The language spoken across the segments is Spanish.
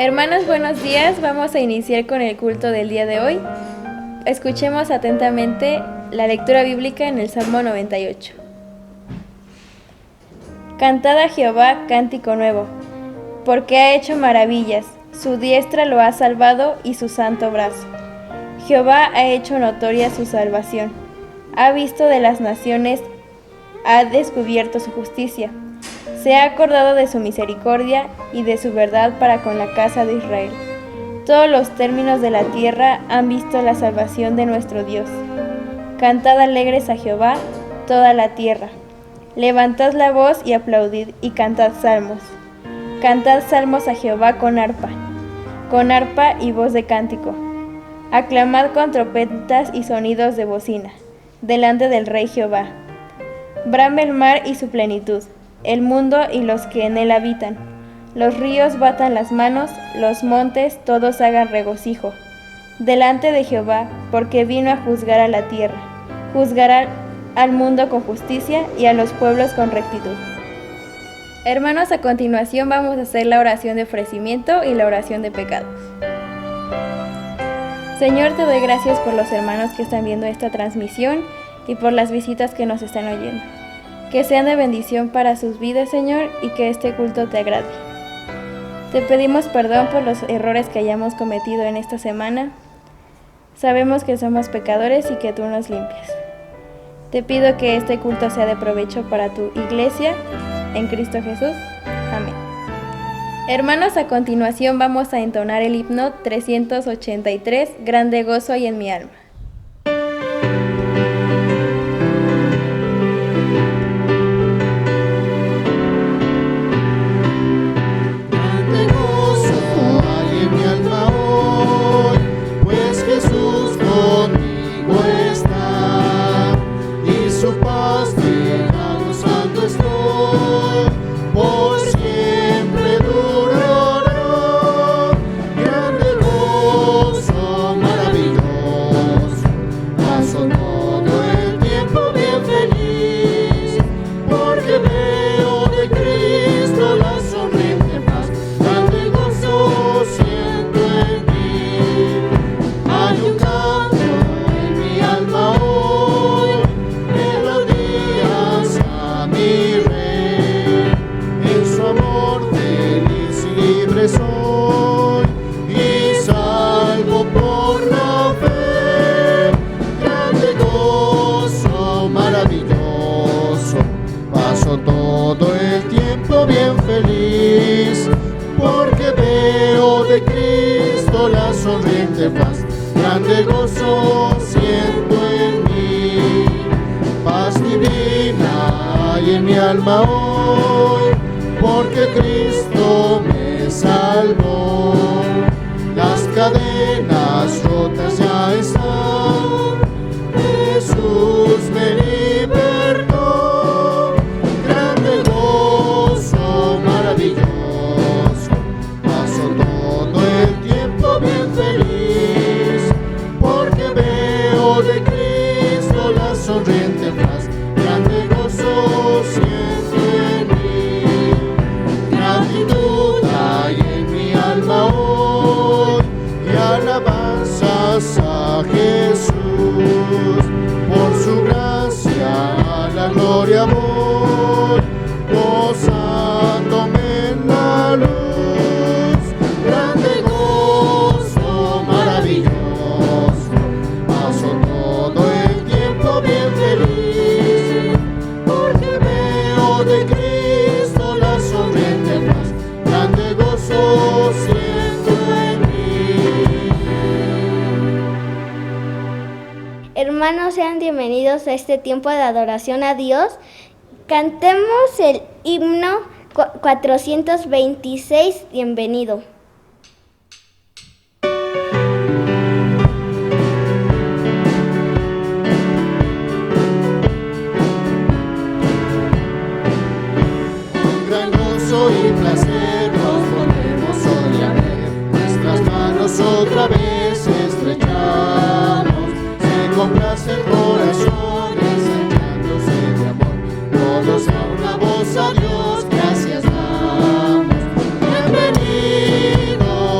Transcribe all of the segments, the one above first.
Hermanos, buenos días. Vamos a iniciar con el culto del día de hoy. Escuchemos atentamente la lectura bíblica en el Salmo 98. Cantad a Jehová cántico nuevo, porque ha hecho maravillas, su diestra lo ha salvado y su santo brazo. Jehová ha hecho notoria su salvación, ha visto de las naciones, ha descubierto su justicia. Se ha acordado de su misericordia y de su verdad para con la casa de Israel. Todos los términos de la tierra han visto la salvación de nuestro Dios. Cantad alegres a Jehová, toda la tierra. Levantad la voz y aplaudid y cantad salmos. Cantad salmos a Jehová con arpa y voz de cántico. Aclamad con trompetas y sonidos de bocina, delante del Rey Jehová. Brame el mar y su plenitud, el mundo y los que en él habitan. Los ríos batan las manos, los montes todos hagan regocijo. Delante de Jehová, porque vino a juzgar a la tierra. Juzgará al mundo con justicia y a los pueblos con rectitud. Hermanos, a continuación vamos a hacer la oración de ofrecimiento y la oración de pecados. Señor, te doy gracias por los hermanos que están viendo esta transmisión y por las visitas que nos están oyendo. Que sean de bendición para sus vidas, Señor, y que este culto te agrade. Te pedimos perdón por los errores que hayamos cometido en esta semana. Sabemos que somos pecadores y que tú nos limpias. Te pido que este culto sea de provecho para tu iglesia, en Cristo Jesús. Amén. Hermanos, a continuación vamos a entonar el himno 383, Grande gozo hay en mi alma. Todo el tiempo bien feliz, porque veo de Cristo la sonriente paz. Grande gozo siento en mí, paz divina hay en mi alma hoy, porque Cristo me salvó. Las cadenas rotas ya están, Jesús me libertó. Paso todo el tiempo bien feliz, porque veo de Cristo la sonriente paz. Grande gozo siento en mí, gratitud hay en mi alma hoy, y alabanzas a Jesús. Por su gracia a la gloria voy, gozándome en la luz. Grande gozo maravilloso, paso todo el tiempo bien feliz, porque veo de Cristo la sonriente paz. Grande gozo siento en mí. Hermanos, sean bienvenidos a este tiempo de adoración a Dios. Cantemos el himno 426, bienvenido. Con gran gozo y placer nos volvemos hoy a ver, nuestras manos otra vez estrechamos, se complace el corazón enseñándose de amor. Todos a una voz a Dios, gracias damos. Bienvenido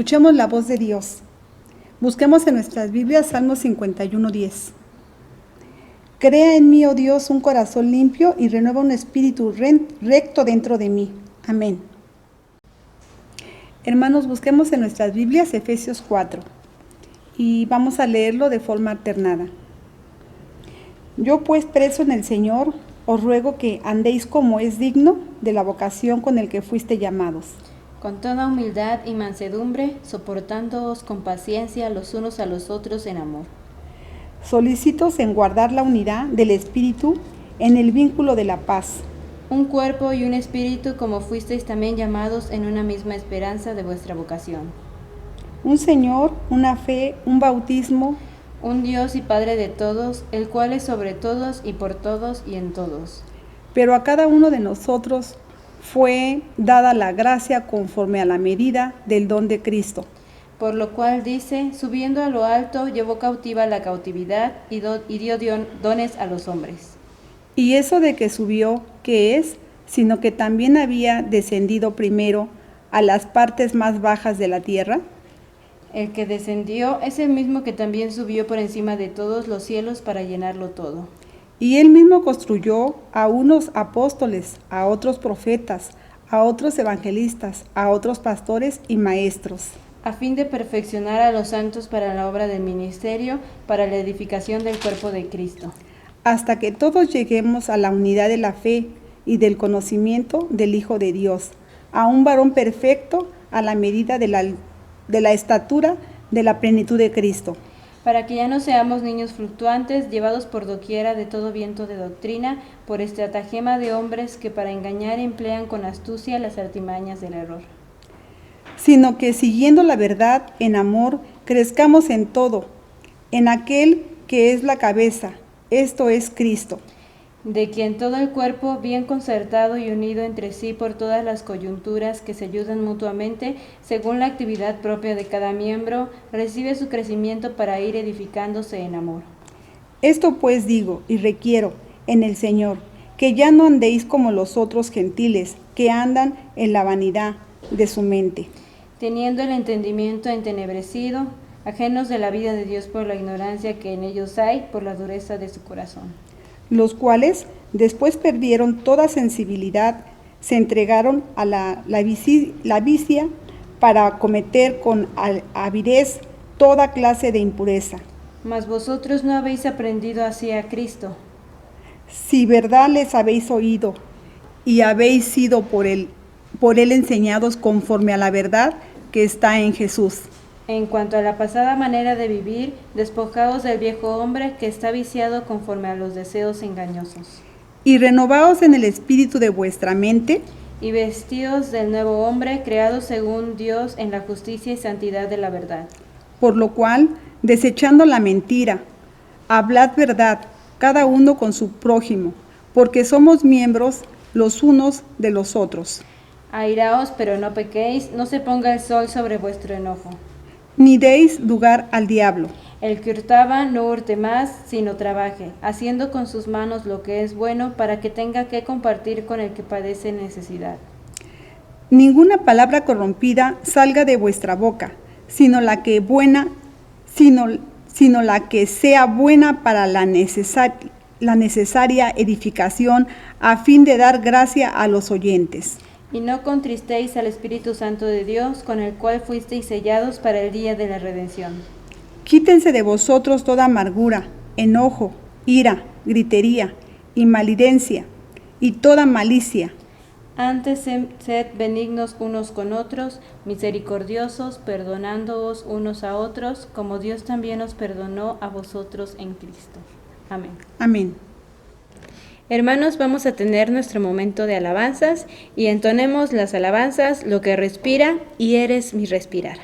Escuchemos la voz de Dios. Busquemos en nuestras Biblias Salmo 51:10. Crea en mí, oh Dios, un corazón limpio y renueva un espíritu recto dentro de mí. Amén. Hermanos, busquemos en nuestras Biblias Efesios 4 y vamos a leerlo de forma alternada. Yo pues, preso en el Señor, os ruego que andéis como es digno de la vocación con el que fuiste llamados. Con toda humildad y mansedumbre, soportándoos con paciencia los unos a los otros en amor. Solícitos en guardar la unidad del Espíritu en el vínculo de la paz. Un cuerpo y un espíritu, como fuisteis también llamados en una misma esperanza de vuestra vocación. Un Señor, una fe, un bautismo. Un Dios y Padre de todos, el cual es sobre todos y por todos y en todos. Pero a cada uno de nosotros fue dada la gracia conforme a la medida del don de Cristo. Por lo cual dice, subiendo a lo alto, llevó cautiva la cautividad y dio dones a los hombres. Y eso de que subió, ¿qué es? Sino que también había descendido primero a las partes más bajas de la tierra. El que descendió es el mismo que también subió por encima de todos los cielos para llenarlo todo. Y él mismo construyó a unos apóstoles, a otros profetas, a otros evangelistas, a otros pastores y maestros, a fin de perfeccionar a los santos para la obra del ministerio, para la edificación del cuerpo de Cristo. Hasta que todos lleguemos a la unidad de la fe y del conocimiento del Hijo de Dios, a un varón perfecto a la medida de la estatura de la plenitud de Cristo. Para que ya no seamos niños fluctuantes, llevados por doquiera de todo viento de doctrina, por estratagema de hombres que para engañar emplean con astucia las artimañas del error. Sino que siguiendo la verdad en amor, crezcamos en todo, en aquel que es la cabeza, esto es Cristo. De quien todo el cuerpo, bien concertado y unido entre sí por todas las coyunturas que se ayudan mutuamente, según la actividad propia de cada miembro, recibe su crecimiento para ir edificándose en amor. Esto pues digo y requiero en el Señor, que ya no andéis como los otros gentiles, que andan en la vanidad de su mente, teniendo el entendimiento entenebrecido, ajenos de la vida de Dios por la ignorancia que en ellos hay, por la dureza de su corazón. Los cuales, después perdieron toda sensibilidad, se entregaron a la vicia para cometer con avidez toda clase de impureza. Mas vosotros no habéis aprendido así a Cristo. Si verdad les habéis oído y habéis sido por él enseñados conforme a la verdad que está en Jesús. En cuanto a la pasada manera de vivir, despojaos del viejo hombre que está viciado conforme a los deseos engañosos. Y renovaos en el espíritu de vuestra mente. Y vestidos del nuevo hombre, creado según Dios en la justicia y santidad de la verdad. Por lo cual, desechando la mentira, hablad verdad, cada uno con su prójimo, porque somos miembros los unos de los otros. Airaos, pero no pequéis, no se ponga el sol sobre vuestro enojo. Ni deis lugar al diablo. El que hurtaba no hurte más, sino trabaje, haciendo con sus manos lo que es bueno, para que tenga que compartir con el que padece necesidad. Ninguna palabra corrompida salga de vuestra boca, sino la que sea buena para la necesaria edificación, a fin de dar gracia a los oyentes. Y no contristéis al Espíritu Santo de Dios, con el cual fuisteis sellados para el día de la redención. Quítense de vosotros toda amargura, enojo, ira, gritería y maledicencia, y toda malicia. Antes sed benignos unos con otros, misericordiosos, perdonándoos unos a otros, como Dios también os perdonó a vosotros en Cristo. Amén. Amén. Hermanos, vamos a tener nuestro momento de alabanzas y entonemos las alabanzas, lo que respira y eres mi respirar.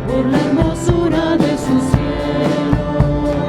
Por la hermosura de su cielo,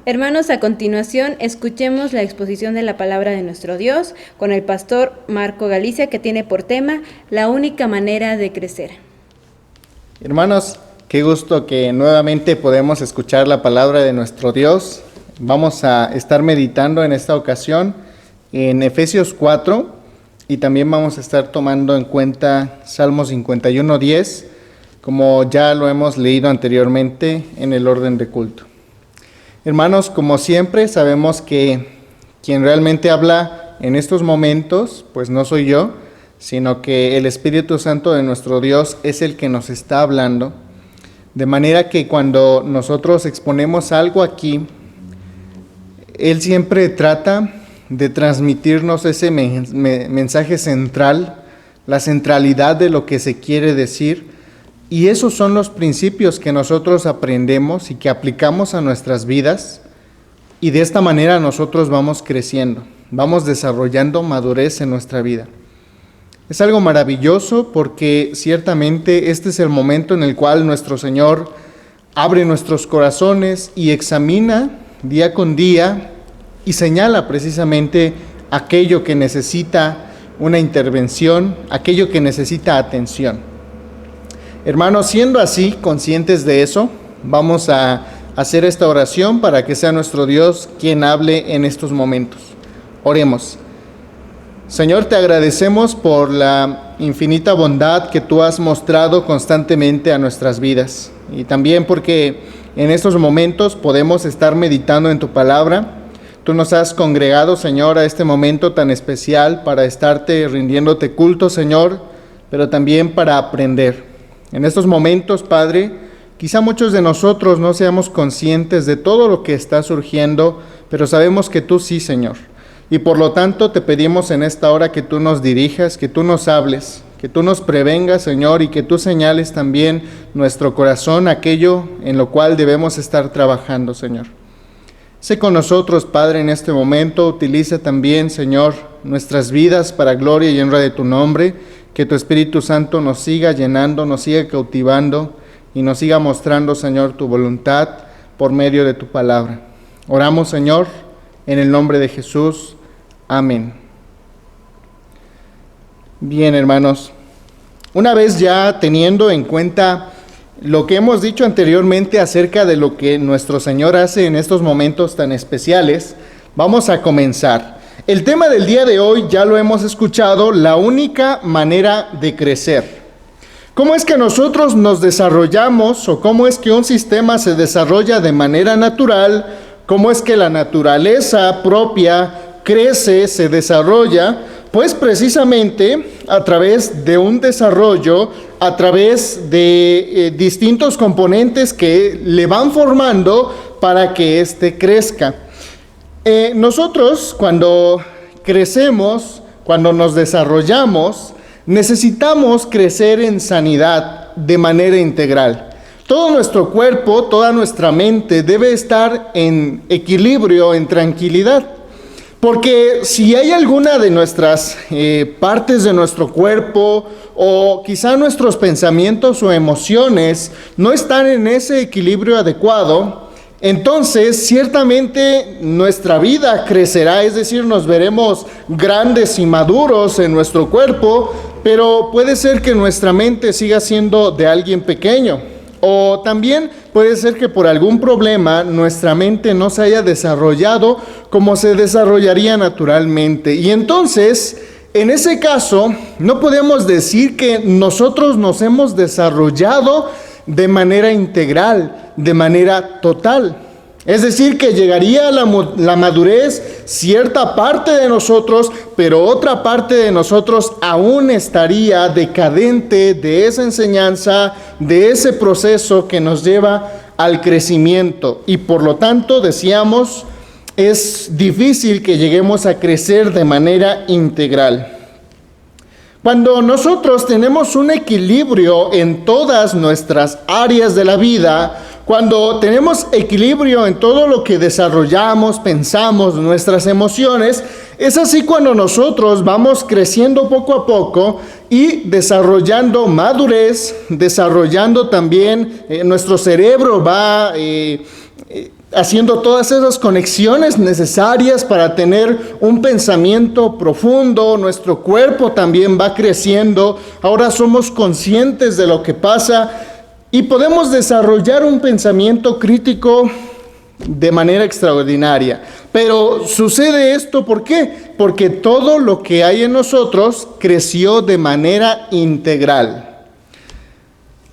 Hermanos, a continuación escuchemos la exposición de la palabra de nuestro Dios con el pastor Marco Galicia, que tiene por tema la única manera de crecer. Hermanos, qué gusto que nuevamente podemos escuchar la palabra de nuestro Dios. Vamos a estar meditando en esta ocasión en Efesios 4 y también vamos a estar tomando en cuenta Salmos 51:10, como ya lo hemos leído anteriormente en el orden de culto. Hermanos, como siempre, sabemos que quien realmente habla en estos momentos, pues no soy yo, sino que el Espíritu Santo de nuestro Dios es el que nos está hablando. De manera que cuando nosotros exponemos algo aquí, Él siempre trata de transmitirnos ese mensaje central, la centralidad de lo que se quiere decir. Y esos son los principios que nosotros aprendemos y que aplicamos a nuestras vidas, y de esta manera nosotros vamos creciendo, vamos desarrollando madurez en nuestra vida. Es algo maravilloso porque ciertamente este es el momento en el cual nuestro Señor abre nuestros corazones y examina día con día y señala precisamente aquello que necesita una intervención, aquello que necesita atención. Hermanos, siendo así, conscientes de eso, vamos a hacer esta oración para que sea nuestro Dios quien hable en estos momentos. Oremos. Señor, te agradecemos por la infinita bondad que tú has mostrado constantemente a nuestras vidas, y también porque en estos momentos podemos estar meditando en tu palabra. Tú nos has congregado, Señor, a este momento tan especial para estarte rindiéndote culto, Señor, pero también para aprender. En estos momentos, Padre, quizá muchos de nosotros no seamos conscientes de todo lo que está surgiendo, pero sabemos que tú sí, Señor. Y por lo tanto te pedimos en esta hora que tú nos dirijas, que tú nos hables, que tú nos prevengas, Señor, y que tú señales también nuestro corazón, aquello en lo cual debemos estar trabajando, Señor. Sé con nosotros, Padre, en este momento. Utiliza también, Señor, nuestras vidas para gloria y honra de tu nombre. Que tu Espíritu Santo nos siga llenando, nos siga cautivando y nos siga mostrando, Señor, tu voluntad por medio de tu palabra. Oramos, Señor, en el nombre de Jesús. Amén. Bien, hermanos, una vez ya teniendo en cuenta lo que hemos dicho anteriormente acerca de lo que nuestro Señor hace en estos momentos tan especiales, vamos a comenzar. El tema del día de hoy ya lo hemos escuchado, la única manera de crecer. ¿Cómo es que nosotros nos desarrollamos o cómo es que un sistema se desarrolla de manera natural? ¿Cómo es que la naturaleza propia crece, se desarrolla? Pues precisamente a través de un desarrollo, a través de distintos componentes que le van formando para que éste crezca. Nosotros cuando crecemos, cuando nos desarrollamos, necesitamos crecer en sanidad de manera integral. Todo nuestro cuerpo, toda nuestra mente debe estar en equilibrio, en tranquilidad. Porque si hay alguna de nuestras partes de nuestro cuerpo o quizá nuestros pensamientos o emociones no están en ese equilibrio adecuado, entonces ciertamente nuestra vida crecerá, es decir, nos veremos grandes y maduros en nuestro cuerpo, pero puede ser que nuestra mente siga siendo de alguien pequeño. O también puede ser que por algún problema nuestra mente no se haya desarrollado como se desarrollaría naturalmente. Y entonces, en ese caso, no podemos decir que nosotros nos hemos desarrollado de manera integral, de manera total. Es decir, que llegaría a la madurez cierta parte de nosotros, pero otra parte de nosotros aún estaría decadente de esa enseñanza, de ese proceso que nos lleva al crecimiento. Y por lo tanto, decíamos, es difícil que lleguemos a crecer de manera integral. Cuando nosotros tenemos un equilibrio en todas nuestras áreas de la vida, cuando tenemos equilibrio en todo lo que desarrollamos, pensamos, nuestras emociones, es así cuando nosotros vamos creciendo poco a poco y desarrollando madurez, desarrollando también, nuestro cerebro va haciendo todas esas conexiones necesarias para tener un pensamiento profundo. Nuestro cuerpo también va creciendo. Ahora somos conscientes de lo que pasa y podemos desarrollar un pensamiento crítico de manera extraordinaria. Pero sucede esto, ¿por qué? Porque todo lo que hay en nosotros creció de manera integral.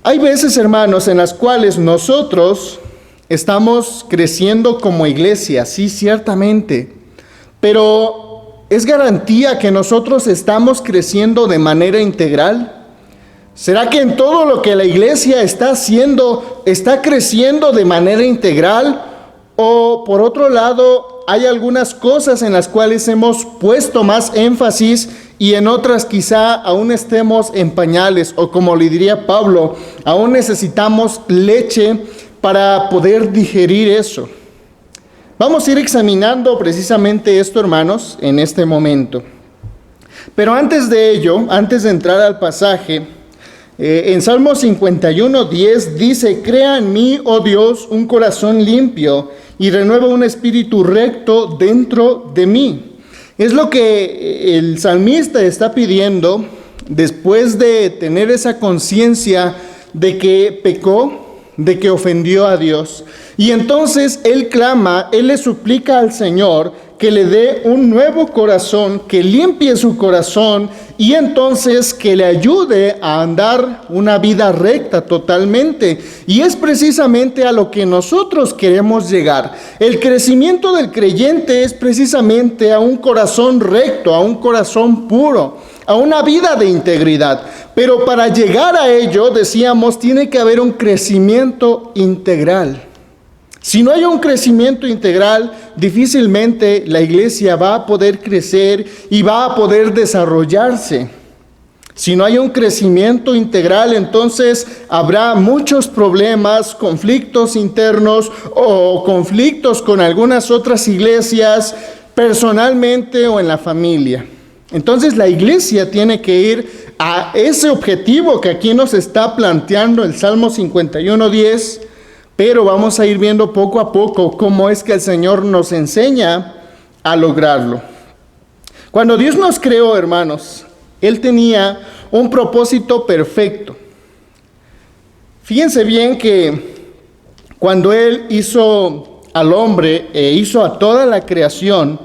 Hay veces, hermanos, en las cuales nosotros estamos creciendo como iglesia, sí, ciertamente, pero ¿es garantía que nosotros estamos creciendo de manera integral? ¿Será que en todo lo que la iglesia está haciendo está creciendo de manera integral? O por otro lado, hay algunas cosas en las cuales hemos puesto más énfasis y en otras quizá aún estemos en pañales, o como le diría Pablo, aún necesitamos leche para poder digerir eso. Vamos a ir examinando precisamente esto, hermanos, en este momento. Pero antes de ello, antes de entrar al pasaje, en Salmo 51:10 dice: crea en mí, oh Dios, un corazón limpio y renueva un espíritu recto dentro de mí. Es lo que el salmista está pidiendo después de tener esa conciencia de que pecó, de que ofendió a Dios. Y entonces él clama, él le suplica al Señor que le dé un nuevo corazón, que limpie su corazón y entonces que le ayude a andar una vida recta totalmente. Y es precisamente a lo que nosotros queremos llegar. El crecimiento del creyente es precisamente a un corazón recto, a un corazón puro, a una vida de integridad. Pero para llegar a ello, decíamos, tiene que haber un crecimiento integral. Si no hay un crecimiento integral, difícilmente la iglesia va a poder crecer y va a poder desarrollarse. Si no hay un crecimiento integral, entonces habrá muchos problemas, conflictos internos o conflictos con algunas otras iglesias, personalmente o en la familia. Entonces la iglesia tiene que ir a ese objetivo que aquí nos está planteando el Salmo 51:10, pero vamos a ir viendo poco a poco cómo es que el Señor nos enseña a lograrlo. Cuando Dios nos creó, hermanos, Él tenía un propósito perfecto. Fíjense bien que cuando Él hizo al hombre e hizo a toda la creación,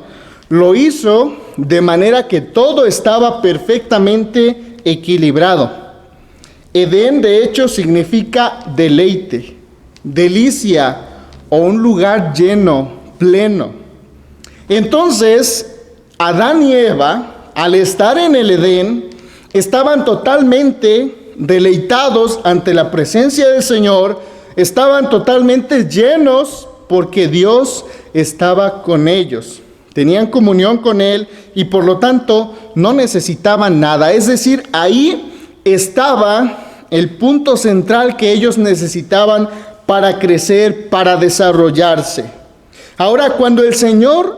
lo hizo de manera que todo estaba perfectamente equilibrado. Edén, de hecho, significa deleite, delicia o un lugar lleno, pleno. Entonces, Adán y Eva, al estar en el Edén, estaban totalmente deleitados ante la presencia del Señor, estaban totalmente llenos porque Dios estaba con ellos. Tenían comunión con Él y por lo tanto no necesitaban nada. Es decir, ahí estaba el punto central que ellos necesitaban para crecer, para desarrollarse. Ahora, cuando el Señor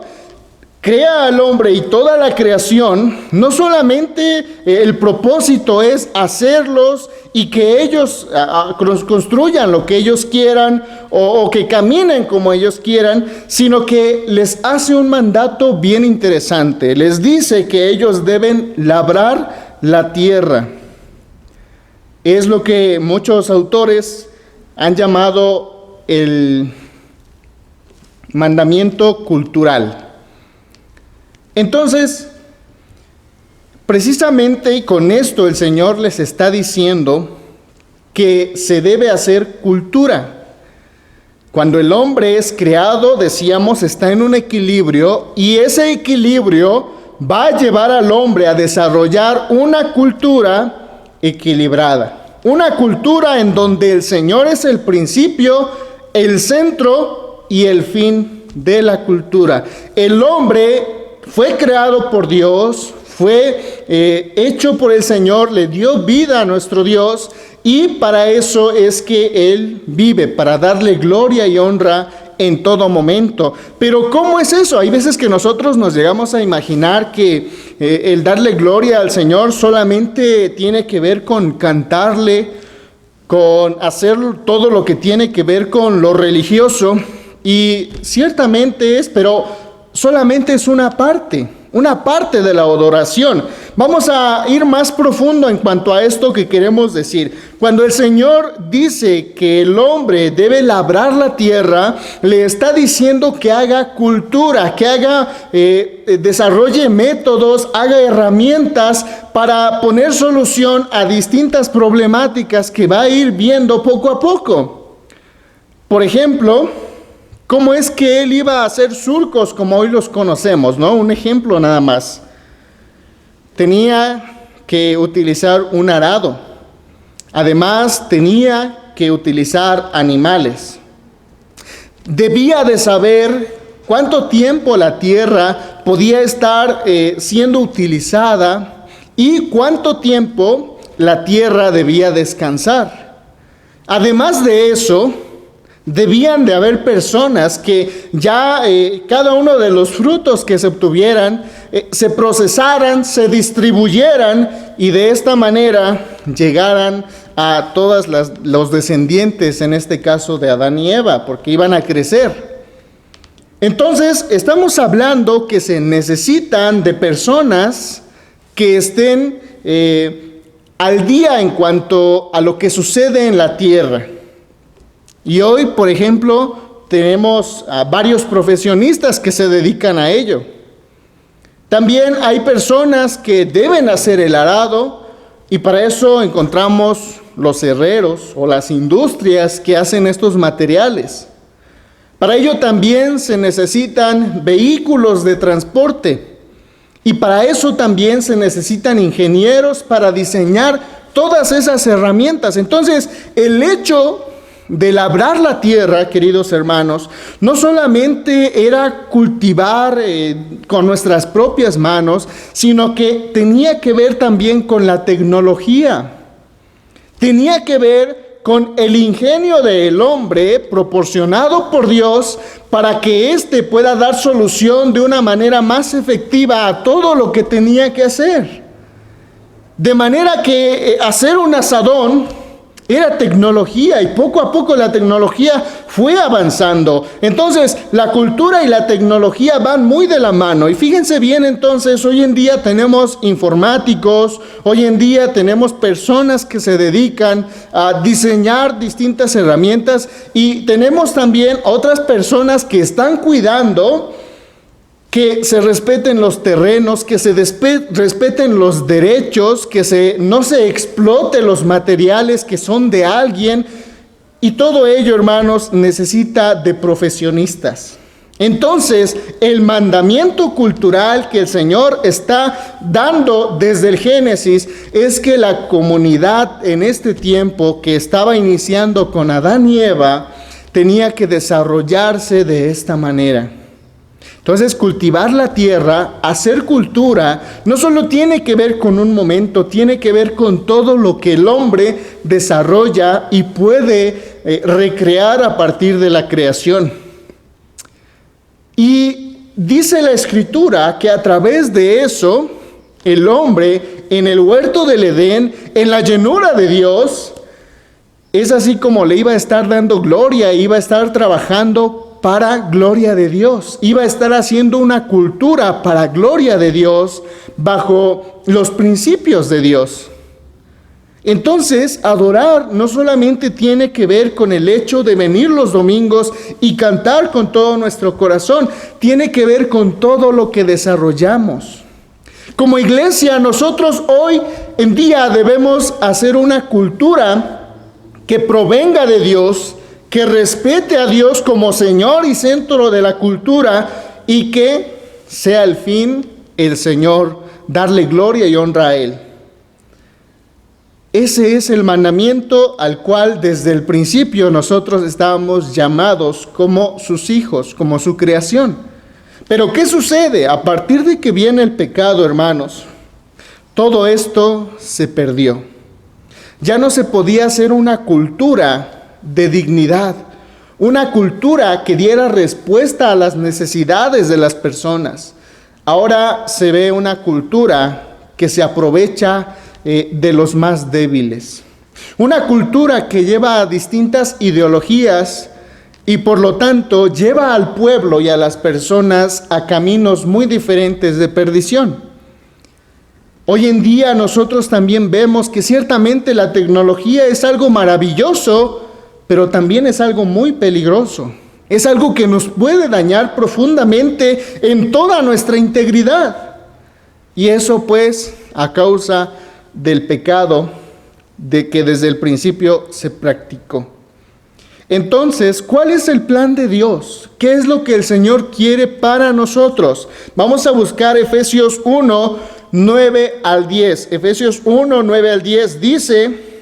crea al hombre y toda la creación, no solamente el propósito es hacerlos y que ellos construyan lo que ellos quieran o que caminen como ellos quieran, sino que les hace un mandato bien interesante. Les dice que ellos deben labrar la tierra. Es lo que muchos autores han llamado el mandamiento cultural. Entonces, precisamente y con esto el Señor les está diciendo que se debe hacer cultura. Cuando el hombre es creado, decíamos, está en un equilibrio y ese equilibrio va a llevar al hombre a desarrollar una cultura equilibrada. Una cultura en donde el Señor es el principio, el centro y el fin de la cultura. El hombre fue creado por Dios, fue hecho por el Señor, le dio vida a nuestro Dios y para eso es que Él vive, para darle gloria y honra en todo momento. Pero ¿cómo es eso? Hay veces que nosotros nos llegamos a imaginar que el darle gloria al Señor solamente tiene que ver con cantarle, con hacer todo lo que tiene que ver con lo religioso. y ciertamente es, pero solamente es una parte de la adoración. Vamos a ir más profundo en cuanto a esto que queremos decir. Cuando el Señor dice que el hombre debe labrar la tierra, le está diciendo que haga cultura, que desarrolle métodos, haga herramientas para poner solución a distintas problemáticas que va a ir viendo poco a poco. Por ejemplo, ¿cómo es que él iba a hacer surcos como hoy los conocemos, ¿no? Un ejemplo nada más. Tenía que utilizar un arado. Además, tenía que utilizar animales. Debía de saber cuánto tiempo la tierra podía estar siendo utilizada y cuánto tiempo la tierra debía descansar. Además de eso, debían de haber personas que ya cada uno de los frutos que se obtuvieran se procesaran, se distribuyeran y de esta manera llegaran a todos los descendientes, en este caso de Adán y Eva, porque iban a crecer. Entonces, estamos hablando que se necesitan de personas que estén al día en cuanto a lo que sucede en la tierra. Y hoy, por ejemplo, tenemos a varios profesionistas que se dedican a ello. También hay personas que deben hacer el arado y para eso encontramos los herreros o las industrias que hacen estos materiales. Para ello también se necesitan vehículos de transporte y para eso también se necesitan ingenieros para diseñar todas esas herramientas. Entonces, el hecho de labrar la tierra, queridos hermanos, no solamente era cultivar con nuestras propias manos, sino que tenía que ver también con la tecnología. Tenía que ver con el ingenio del hombre proporcionado por Dios para que éste pueda dar solución de una manera más efectiva a todo lo que tenía que hacer. De manera que hacer un asadón era tecnología y poco a poco la tecnología fue avanzando. Entonces, la cultura y la tecnología van muy de la mano. Y fíjense bien, entonces, hoy en día tenemos informáticos, hoy en día tenemos personas que se dedican a diseñar distintas herramientas y tenemos también otras personas que están cuidando que se respeten los terrenos, que se respeten los derechos, que no se explote los materiales que son de alguien. Y todo ello, hermanos, necesita de profesionistas. Entonces, el mandamiento cultural que el Señor está dando desde el Génesis es que la comunidad en este tiempo que estaba iniciando con Adán y Eva tenía que desarrollarse de esta manera. Entonces, cultivar la tierra, hacer cultura, no solo tiene que ver con un momento, tiene que ver con todo lo que el hombre desarrolla y puede recrear a partir de la creación. Y dice la Escritura que a través de eso, el hombre en el huerto del Edén, en la llenura de Dios, es así como le iba a estar dando gloria, iba a estar trabajando para gloria de Dios. Iba a estar haciendo una cultura para gloria de Dios bajo los principios de Dios. Entonces, adorar no solamente tiene que ver con el hecho de venir los domingos y cantar con todo nuestro corazón, tiene que ver con todo lo que desarrollamos. Como iglesia, nosotros hoy en día debemos hacer una cultura que provenga de Dios, que respete a Dios como Señor y centro de la cultura y que sea el fin el Señor, darle gloria y honra a Él. Ese es el mandamiento al cual desde el principio nosotros estábamos llamados como sus hijos, como su creación. Pero ¿qué sucede? A partir de que viene el pecado, hermanos, todo esto se perdió. Ya no se podía hacer una cultura de dignidad, una cultura que diera respuesta a las necesidades de las personas. Ahora se ve una cultura que se aprovecha de los más débiles. Una cultura que lleva a distintas ideologías y por lo tanto lleva al pueblo y a las personas a caminos muy diferentes de perdición. Hoy en día nosotros también vemos que ciertamente la tecnología es algo maravilloso, pero también es algo muy peligroso. Es algo que nos puede dañar profundamente en toda nuestra integridad. Y eso pues a causa del pecado de que desde el principio se practicó. Entonces, ¿cuál es el plan de Dios? ¿Qué es lo que el Señor quiere para nosotros? Vamos a buscar Efesios 1, 9 al 10. Efesios 1, 9 al 10 dice: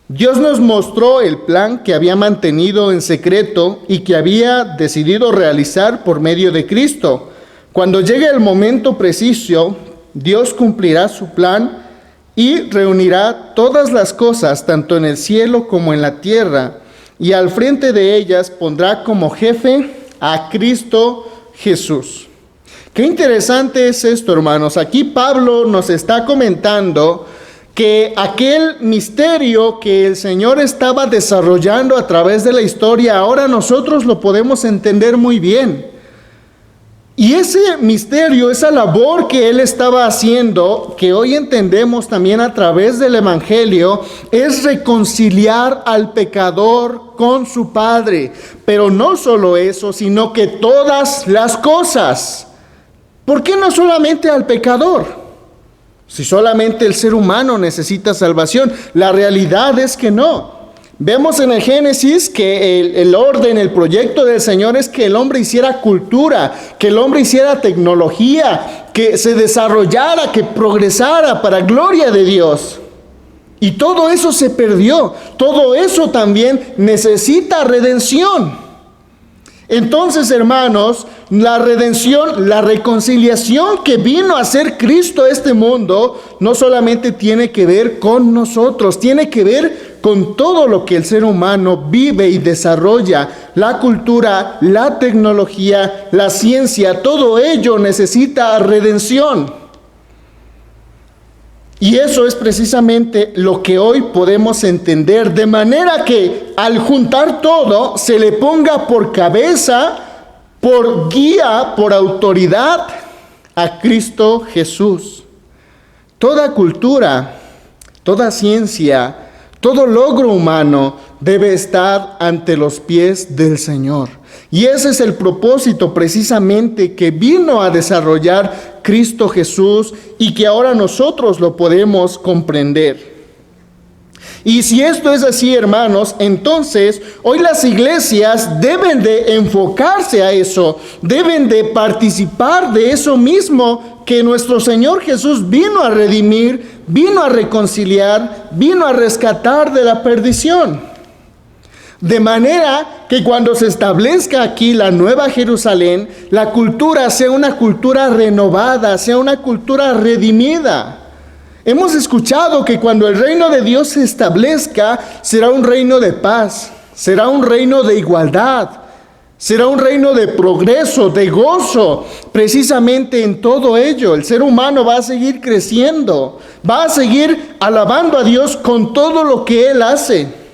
Dios nos mostró el plan que había mantenido en secreto y que había decidido realizar por medio de Cristo. Cuando llegue el momento preciso, Dios cumplirá su plan y reunirá todas las cosas, tanto en el cielo como en la tierra, y al frente de ellas pondrá como jefe a Cristo Jesús. Qué interesante es esto, hermanos. Aquí Pablo nos está comentando que aquel misterio que el Señor estaba desarrollando a través de la historia, ahora nosotros lo podemos entender muy bien. Y ese misterio, esa labor que Él estaba haciendo, que hoy entendemos también a través del Evangelio, es reconciliar al pecador con su Padre. Pero no solo eso, sino que todas las cosas. ¿Por qué no solamente al pecador? Si solamente el ser humano necesita salvación. La realidad es que no. Vemos en el Génesis que el orden, el proyecto del Señor es que el hombre hiciera cultura, que el hombre hiciera tecnología, que se desarrollara, que progresara para gloria de Dios. Y todo eso se perdió. Todo eso también necesita redención. Entonces, hermanos, la redención, la reconciliación que vino a hacer Cristo a este mundo, no solamente tiene que ver con nosotros, tiene que ver con todo lo que el ser humano vive y desarrolla. La cultura, la tecnología, la ciencia, todo ello necesita redención. Y eso es precisamente lo que hoy podemos entender, de manera que al juntar todo se le ponga por cabeza, por guía, por autoridad a Cristo Jesús. Toda cultura, toda ciencia, todo logro humano debe estar ante los pies del Señor. Y ese es el propósito precisamente que vino a desarrollar Cristo Jesús y que ahora nosotros lo podemos comprender. Y si esto es así, hermanos, entonces hoy las iglesias deben de enfocarse a eso, deben de participar de eso mismo que nuestro Señor Jesús vino a redimir, vino a reconciliar, vino a rescatar de la perdición. De manera que cuando se establezca aquí la Nueva Jerusalén, la cultura sea una cultura renovada, sea una cultura redimida. Hemos escuchado que cuando el reino de Dios se establezca, será un reino de paz, será un reino de igualdad, será un reino de progreso, de gozo. Precisamente en todo ello, el ser humano va a seguir creciendo, va a seguir alabando a Dios con todo lo que Él hace.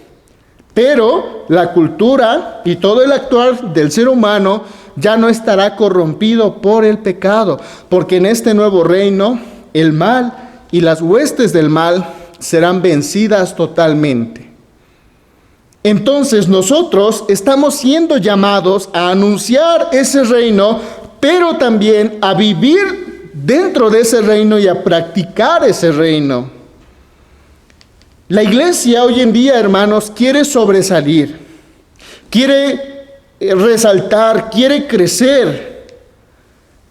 Pero la cultura y todo el actuar del ser humano ya no estará corrompido por el pecado, porque en este nuevo reino el mal y las huestes del mal serán vencidas totalmente. Entonces nosotros estamos siendo llamados a anunciar ese reino, pero también a vivir dentro de ese reino y a practicar ese reino. La iglesia hoy en día, hermanos, quiere sobresalir, quiere resaltar, quiere crecer,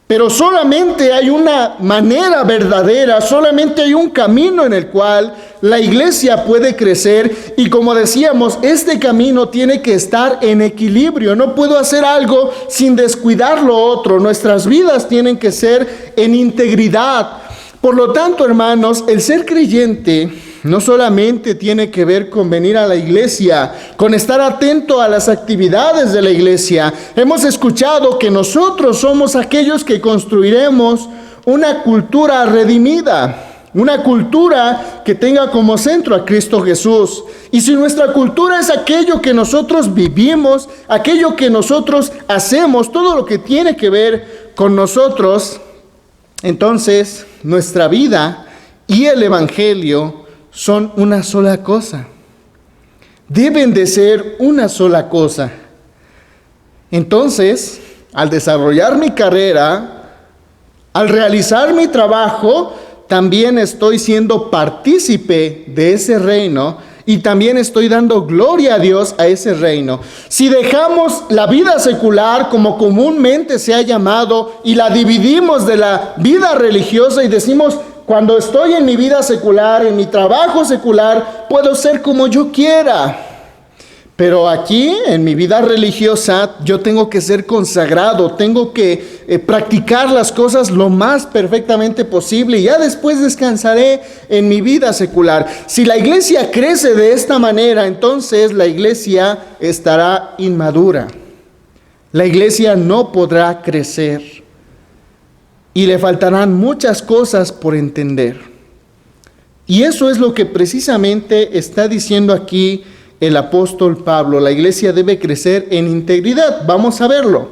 pero solamente hay una manera verdadera, solamente hay un camino en el cual la iglesia puede crecer y como decíamos, este camino tiene que estar en equilibrio. No puedo hacer algo sin descuidar lo otro. Nuestras vidas tienen que ser en integridad. Por lo tanto, hermanos, el ser creyente no solamente tiene que ver con venir a la iglesia, con estar atento a las actividades de la iglesia. Hemos escuchado que nosotros somos aquellos que construiremos una cultura redimida. una cultura que tenga como centro a Cristo Jesús. Y si nuestra cultura es aquello que nosotros vivimos, aquello que nosotros hacemos, todo lo que tiene que ver con nosotros, entonces nuestra vida y el Evangelio son una sola cosa. Deben de ser una sola cosa. Entonces, al desarrollar mi carrera, al realizar mi trabajo, también estoy siendo partícipe de ese reino y también estoy dando gloria a Dios a ese reino. Si dejamos la vida secular, como comúnmente se ha llamado, y la dividimos de la vida religiosa y decimos, cuando estoy en mi vida secular, en mi trabajo secular, puedo ser como yo quiera. Pero aquí, en mi vida religiosa, yo tengo que ser consagrado, tengo que practicar las cosas lo más perfectamente posible y ya después descansaré en mi vida secular. Si la iglesia crece de esta manera, entonces la iglesia estará inmadura. La iglesia no podrá crecer y le faltarán muchas cosas por entender. Y eso es lo que precisamente está diciendo aquí el apóstol Pablo. La iglesia debe crecer en integridad. Vamos a verlo.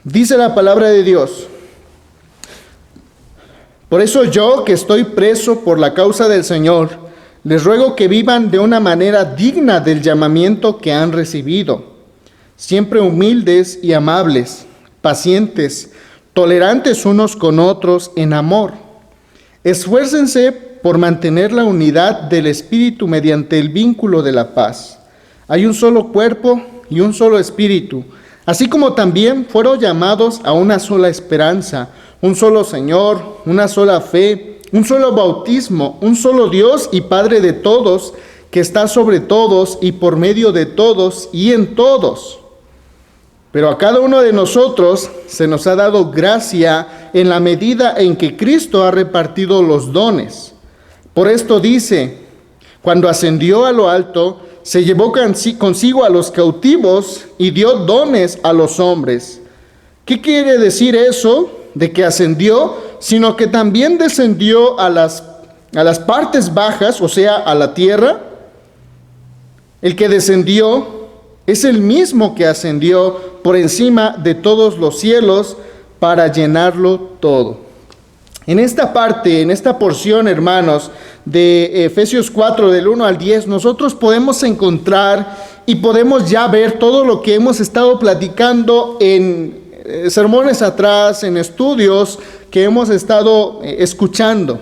Dice la palabra de Dios: por eso yo, que estoy preso por la causa del Señor, les ruego que vivan de una manera digna del llamamiento que han recibido, siempre humildes y amables, pacientes, tolerantes unos con otros en amor. Esfuércense por mantener la unidad del Espíritu mediante el vínculo de la paz. Hay un solo cuerpo y un solo Espíritu, así como también fueron llamados a una sola esperanza, un solo Señor, una sola fe, un solo bautismo, un solo Dios y Padre de todos, que está sobre todos y por medio de todos y en todos. Pero a cada uno de nosotros se nos ha dado gracia en la medida en que Cristo ha repartido los dones. Por esto dice: cuando ascendió a lo alto, se llevó consigo a los cautivos y dio dones a los hombres. ¿Qué quiere decir eso de que ascendió? Sino que también descendió a las partes bajas, o sea, a la tierra. El que descendió es el mismo que ascendió por encima de todos los cielos para llenarlo todo. En esta parte, en esta porción, hermanos, de Efesios 4, del 1 al 10, nosotros podemos encontrar y podemos ya ver todo lo que hemos estado platicando en sermones atrás, en estudios que hemos estado escuchando.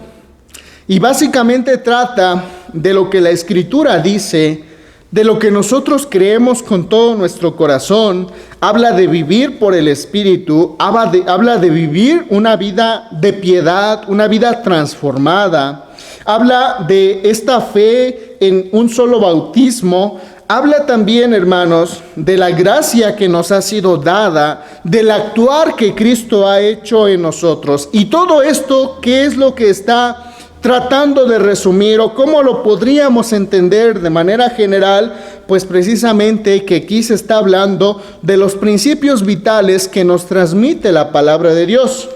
Y básicamente trata de lo que la Escritura dice, de lo que nosotros creemos con todo nuestro corazón. Habla de vivir por el Espíritu, habla de vivir una vida de piedad, una vida transformada. Habla de esta fe en un solo bautismo. Habla también, hermanos, de la gracia que nos ha sido dada, del actuar que Cristo ha hecho en nosotros. Y todo esto, ¿qué es lo que está tratando de resumir o cómo lo podríamos entender de manera general? Pues precisamente que aquí se está hablando de los principios vitales que nos transmite la palabra de Dios.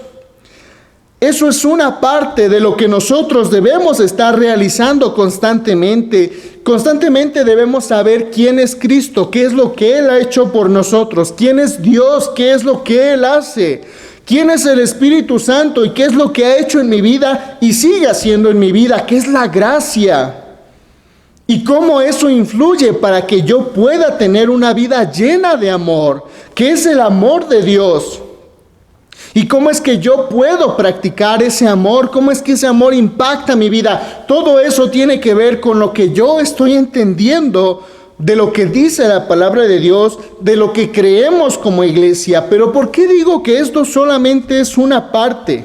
Eso es una parte de lo que nosotros debemos estar realizando constantemente. Constantemente debemos saber quién es Cristo, qué es lo que Él ha hecho por nosotros, quién es Dios, qué es lo que Él hace, quién es el Espíritu Santo y qué es lo que ha hecho en mi vida y sigue haciendo en mi vida, qué es la gracia. Y cómo eso influye para que yo pueda tener una vida llena de amor, que es el amor de Dios. Y cómo es que yo puedo practicar ese amor, cómo es que ese amor impacta mi vida. Todo eso tiene que ver con lo que yo estoy entendiendo de lo que dice la palabra de Dios, de lo que creemos como iglesia. Pero ¿por qué digo que esto solamente es una parte?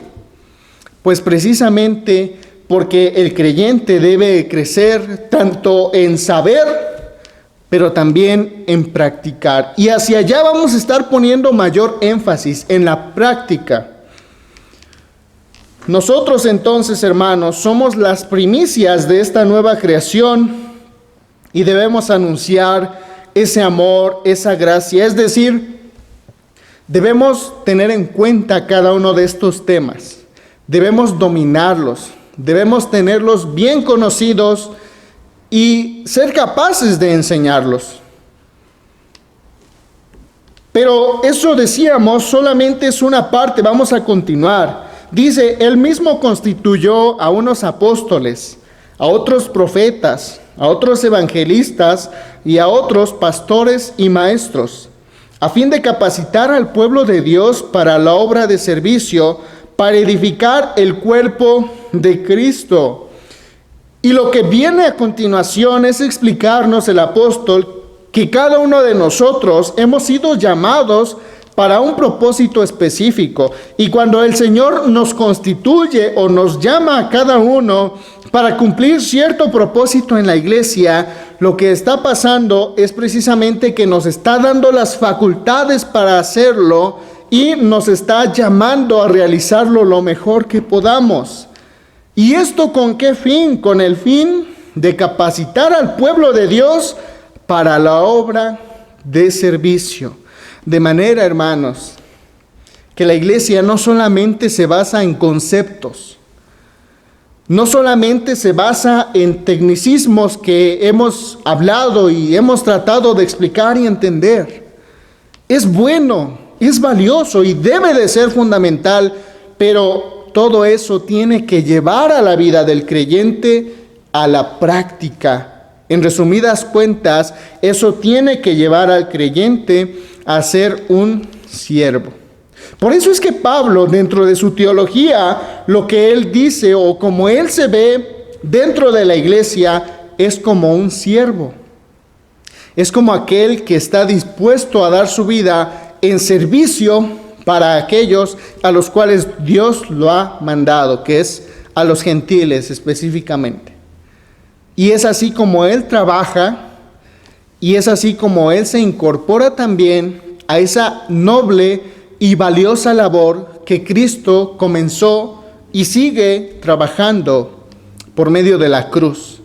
Pues precisamente porque el creyente debe crecer tanto en saber, pero también en practicar. Y hacia allá vamos a estar poniendo mayor énfasis en la práctica. Nosotros entonces, hermanos, somos las primicias de esta nueva creación y debemos anunciar ese amor, esa gracia. Es decir, debemos tener en cuenta cada uno de estos temas. debemos dominarlos, debemos tenerlos bien conocidos y ser capaces de enseñarlos. Pero eso, decíamos, solamente es una parte. Vamos a continuar. Dice, él mismo constituyó a unos apóstoles, a otros profetas, a otros evangelistas y a otros pastores y maestros, a fin de capacitar al pueblo de Dios para la obra de servicio, para edificar el cuerpo de Cristo. Y lo que viene a continuación es explicarnos el apóstol que cada uno de nosotros hemos sido llamados para un propósito específico. Y cuando el Señor nos constituye o nos llama a cada uno para cumplir cierto propósito en la iglesia, lo que está pasando es precisamente que nos está dando las facultades para hacerlo y nos está llamando a realizarlo lo mejor que podamos. ¿Y esto con qué fin? Con el fin de capacitar al pueblo de Dios para la obra de servicio. De manera, hermanos, que la iglesia no solamente se basa en conceptos, no solamente se basa en tecnicismos que hemos hablado y hemos tratado de explicar y entender. Es bueno, es valioso y debe de ser fundamental, pero todo eso tiene que llevar a la vida del creyente a la práctica. En resumidas cuentas, eso tiene que llevar al creyente a ser un siervo. Por eso es que Pablo, dentro de su teología, lo que él dice o como él se ve dentro de la iglesia es como un siervo. Es como aquel que está dispuesto a dar su vida en servicio para aquellos a los cuales Dios lo ha mandado, que es a los gentiles específicamente. Y es así como él trabaja, y es así como él se incorpora también a esa noble y valiosa labor que Cristo comenzó y sigue trabajando por medio de la cruz.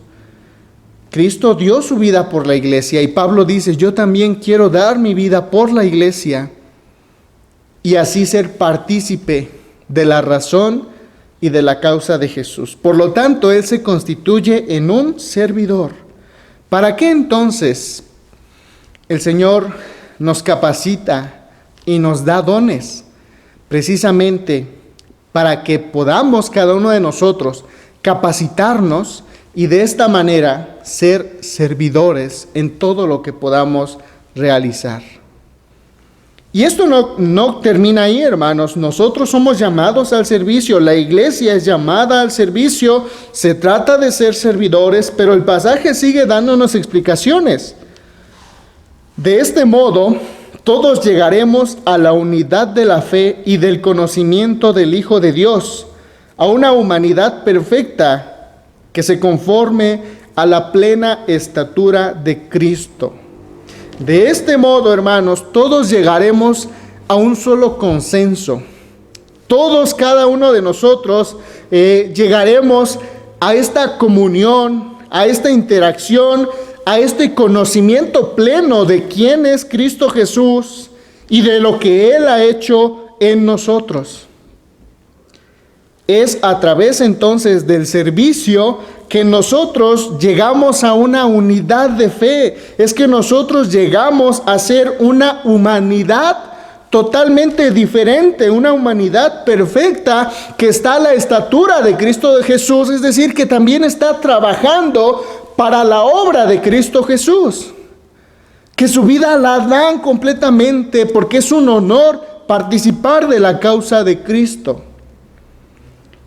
Cristo dio su vida por la iglesia y Pablo dice, yo también quiero dar mi vida por la iglesia y así ser partícipe de la razón y de la causa de Jesús. Por lo tanto, él se constituye en un servidor. ¿Para qué entonces el Señor nos capacita y nos da dones? Precisamente para que podamos cada uno de nosotros capacitarnos y de esta manera ser servidores en todo lo que podamos realizar. Y esto no termina ahí, hermanos. Nosotros somos llamados al servicio. La iglesia es llamada al servicio. Se trata de ser servidores, pero el pasaje sigue dándonos explicaciones. De este modo, todos llegaremos a la unidad de la fe y del conocimiento del Hijo de Dios, a una humanidad perfecta que se conforme a la plena estatura de Cristo. De este modo, hermanos, todos llegaremos a un solo consenso. Todos, cada uno de nosotros, llegaremos a esta comunión, a esta interacción, a este conocimiento pleno de quién es Cristo Jesús y de lo que Él ha hecho en nosotros. Es a través entonces del servicio que nosotros llegamos a una unidad de fe. Es que nosotros llegamos a ser una humanidad totalmente diferente, una humanidad perfecta que está a la estatura de Cristo Jesús, es decir, que también está trabajando para la obra de Cristo Jesús, que su vida la dan completamente porque es un honor participar de la causa de Cristo.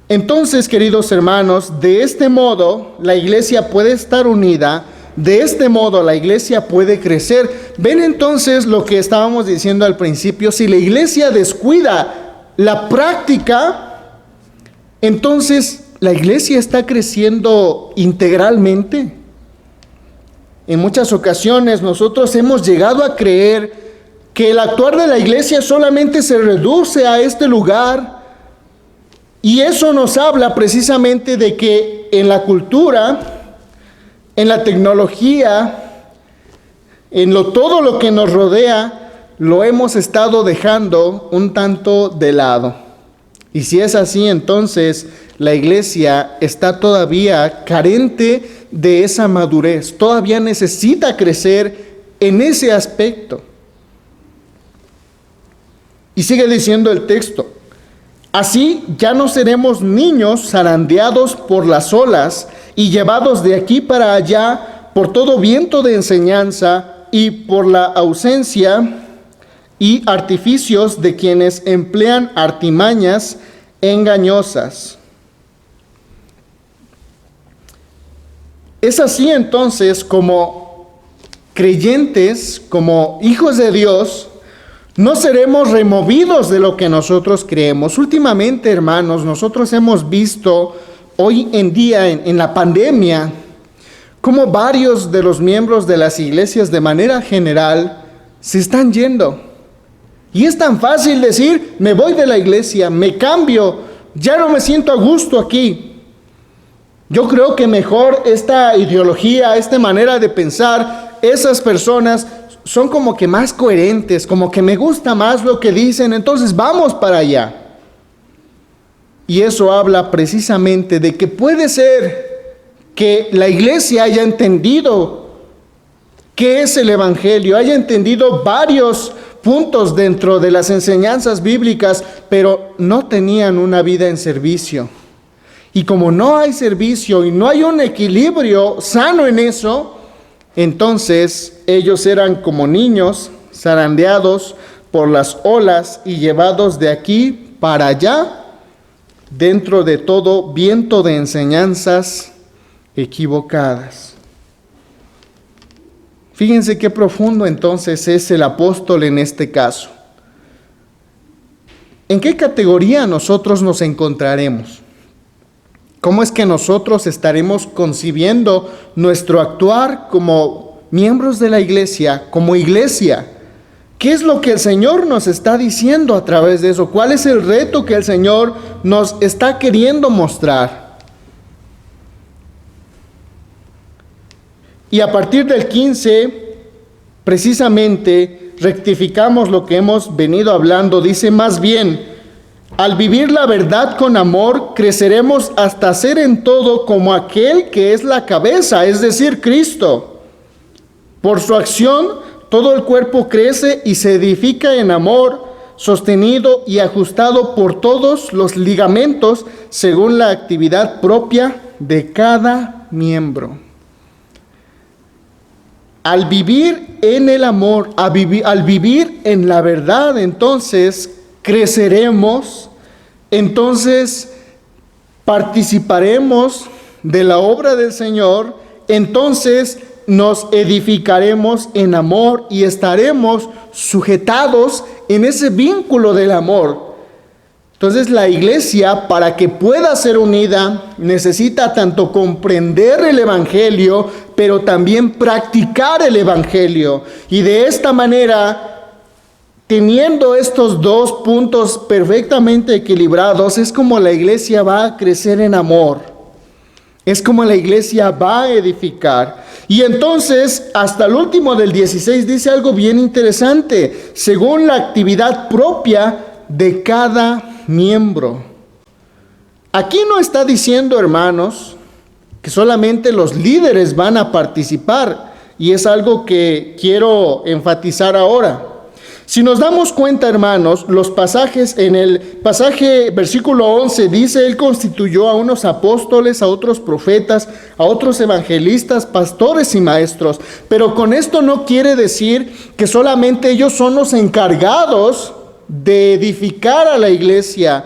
Entonces, queridos hermanos, de este modo la iglesia puede estar unida, de este modo la iglesia puede crecer. Ven entonces lo que estábamos diciendo al principio, si la iglesia descuida la práctica, entonces la iglesia está creciendo integralmente. En muchas ocasiones nosotros hemos llegado a creer que el actuar de la iglesia solamente se reduce a este lugar. Y eso nos habla precisamente de que en la cultura, en la tecnología, todo lo que nos rodea, lo hemos estado dejando un tanto de lado. Y si es así, entonces la iglesia está todavía carente de esa madurez, todavía necesita crecer en ese aspecto. Y sigue diciendo el texto: así ya no seremos niños zarandeados por las olas y llevados de aquí para allá por todo viento de enseñanza y por la ausencia y artificios de quienes emplean artimañas engañosas. Es así entonces como creyentes, como hijos de Dios, no seremos removidos de lo que nosotros creemos. Últimamente, hermanos, nosotros hemos visto hoy en día en la pandemia cómo varios de los miembros de las iglesias de manera general se están yendo. Y es tan fácil decir: me voy de la iglesia, me cambio, ya no me siento a gusto aquí. Yo creo que mejor esta ideología, esta manera de pensar, esas personas son como que más coherentes, como que me gusta más lo que dicen, entonces vamos para allá. Y eso habla precisamente de que puede ser que la iglesia haya entendido qué es el evangelio, haya entendido varios puntos dentro de las enseñanzas bíblicas, pero no tenían una vida en servicio. Y como no hay servicio y no hay un equilibrio sano en eso, entonces ellos eran como niños zarandeados por las olas y llevados de aquí para allá, dentro de todo viento de enseñanzas equivocadas. Fíjense qué profundo entonces es el apóstol en este caso. ¿En qué categoría nosotros nos encontraremos? ¿Cómo es que nosotros estaremos concibiendo nuestro actuar como miembros de la iglesia, como iglesia? ¿Qué es lo que el Señor nos está diciendo a través de eso? ¿Cuál es el reto que el Señor nos está queriendo mostrar? Y a partir del 15, precisamente, rectificamos lo que hemos venido hablando. Dice: más bien, al vivir la verdad con amor, creceremos hasta ser en todo como aquel que es la cabeza, es decir, Cristo. Por su acción, todo el cuerpo crece y se edifica en amor, sostenido y ajustado por todos los ligamentos según la actividad propia de cada miembro. Al vivir en el amor, al vivir en la verdad, entonces creceremos, entonces participaremos de la obra del Señor, entonces nos edificaremos en amor y estaremos sujetados en ese vínculo del amor. Entonces la iglesia, para que pueda ser unida, necesita tanto comprender el evangelio, pero también practicar el evangelio. Y de esta manera, teniendo estos dos puntos perfectamente equilibrados, es como la iglesia va a crecer en amor. Es como la iglesia va a edificar. Y entonces, hasta el último del 16 dice algo bien interesante: según la actividad propia de cada miembro. Aquí no está diciendo, hermanos, que solamente los líderes van a participar, y es algo que quiero enfatizar ahora. Si nos damos cuenta, hermanos, los pasajes, en el pasaje versículo 11 dice: Él constituyó a unos apóstoles, a otros profetas, a otros evangelistas, pastores y maestros. Pero con esto no quiere decir que solamente ellos son los encargados de edificar a la iglesia,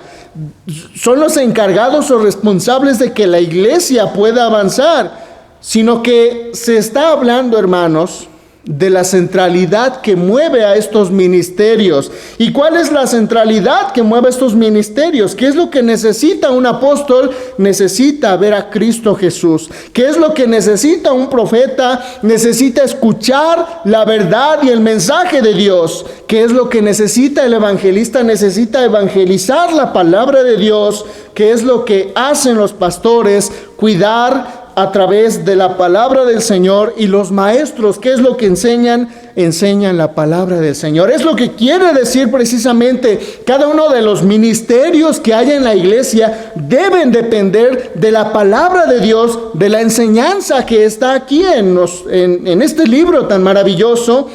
son los encargados o responsables de que la iglesia pueda avanzar, sino que se está hablando, hermanos, de la centralidad que mueve a estos ministerios. ¿Y cuál es la centralidad que mueve a estos ministerios? ¿Qué es lo que necesita un apóstol? Necesita ver a Cristo Jesús. ¿Qué es lo que necesita un profeta? Necesita escuchar la verdad y el mensaje de Dios. ¿Qué es lo que necesita el evangelista? Necesita evangelizar la palabra de Dios. ¿Qué es lo que hacen los pastores? Cuidar a través de la palabra del Señor. Y los maestros, ¿qué es lo que enseñan? enseñan la palabra del Señor. Es lo que quiere decir precisamente cada uno de los ministerios que hay en la iglesia deben depender de la palabra de Dios, de la enseñanza que está aquí en este libro tan maravilloso.